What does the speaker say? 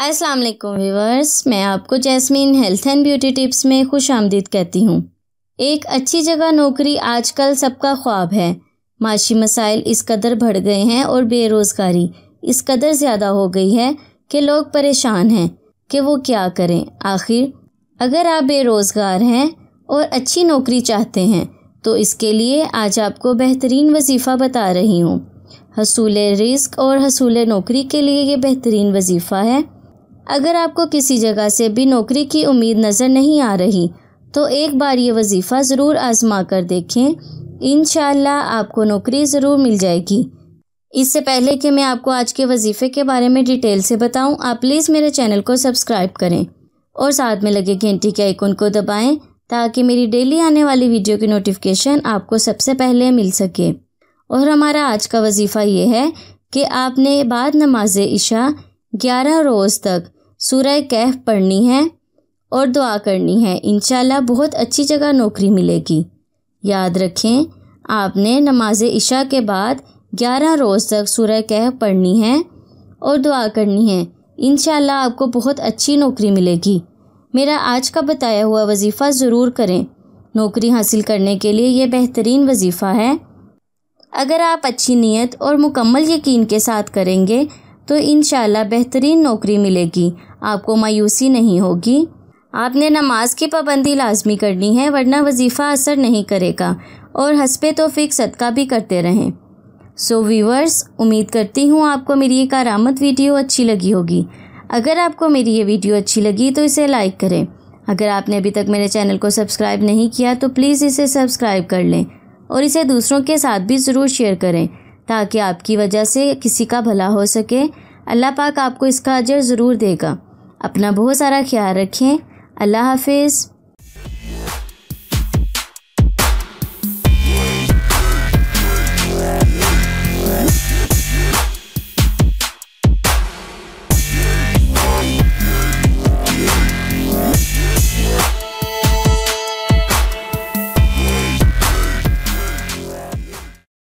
अस्सलाम वालेकुम व्यूअर्स, मैं आपको jasmine health and beauty tips में खुश आमदीद कहती हूँ। एक अच्छी जगह नौकरी आजकल सबका ख्वाब है। माशी मसाइल इस कदर बढ़ गए हैं और बेरोज़गारी इस कदर ज़्यादा हो गई है कि लोग परेशान हैं कि वो क्या करें। आखिर अगर आप बेरोज़गार हैं और अच्छी नौकरी चाहते हैं तो इसके लिए आज आपको बेहतरीन वजीफ़ा बता रही हूँ। हसूल रिज़्क और हसूल नौकरी के लिए ये बेहतरीन वजीफ़ा है। अगर आपको किसी जगह से भी नौकरी की उम्मीद नज़र नहीं आ रही तो एक बार ये वजीफ़ा ज़रूर आज़मा कर देखें। इंशाअल्लाह आपको नौकरी ज़रूर मिल जाएगी। इससे पहले कि मैं आपको आज के वजीफ़े के बारे में डिटेल से बताऊं, आप प्लीज़ मेरे चैनल को सब्सक्राइब करें और साथ में लगे घंटी के आइकन को दबाएं ताकि मेरी डेली आने वाली वीडियो की नोटिफिकेशन आपको सबसे पहले मिल सके। और हमारा आज का वजीफ़ा ये है कि आपने बाद नमाज इशा 11 रोज़ तक सूरह कहफ पढ़नी है और दुआ करनी है। इंशाल्लाह बहुत अच्छी जगह नौकरी मिलेगी। याद रखें, आपने नमाज इशा के बाद 11 रोज़ तक सूरह कहफ पढ़नी है और दुआ करनी है। इंशाल्लाह आपको बहुत अच्छी नौकरी मिलेगी। मेरा आज का बताया हुआ वजीफ़ा ज़रूर करें। नौकरी हासिल करने के लिए ये बेहतरीन वजीफ़ा है। अगर आप अच्छी नीयत और मुकम्मल यकीन के साथ करेंगे तो इंशाल्लाह बेहतरीन नौकरी मिलेगी। आपको मायूसी नहीं होगी। आपने नमाज की पाबंदी लाजमी करनी है वरना वजीफ़ा असर नहीं करेगा और हस्बे तौफीक सदका भी करते रहें। सो व्यूअर्स, उम्मीद करती हूँ आपको मेरी ये करामत वीडियो अच्छी लगी होगी। अगर आपको मेरी ये वीडियो अच्छी लगी तो इसे लाइक करें। अगर आपने अभी तक मेरे चैनल को सब्सक्राइब नहीं किया तो प्लीज़ इसे सब्सक्राइब कर लें और इसे दूसरों के साथ भी ज़रूर शेयर करें ताकि आपकी वजह से किसी का भला हो सके। अल्लाह पाक आपको इसका अजर ज़रूर देगा। अपना बहुत सारा ख्याल रखें। अल्लाह हाफिज़।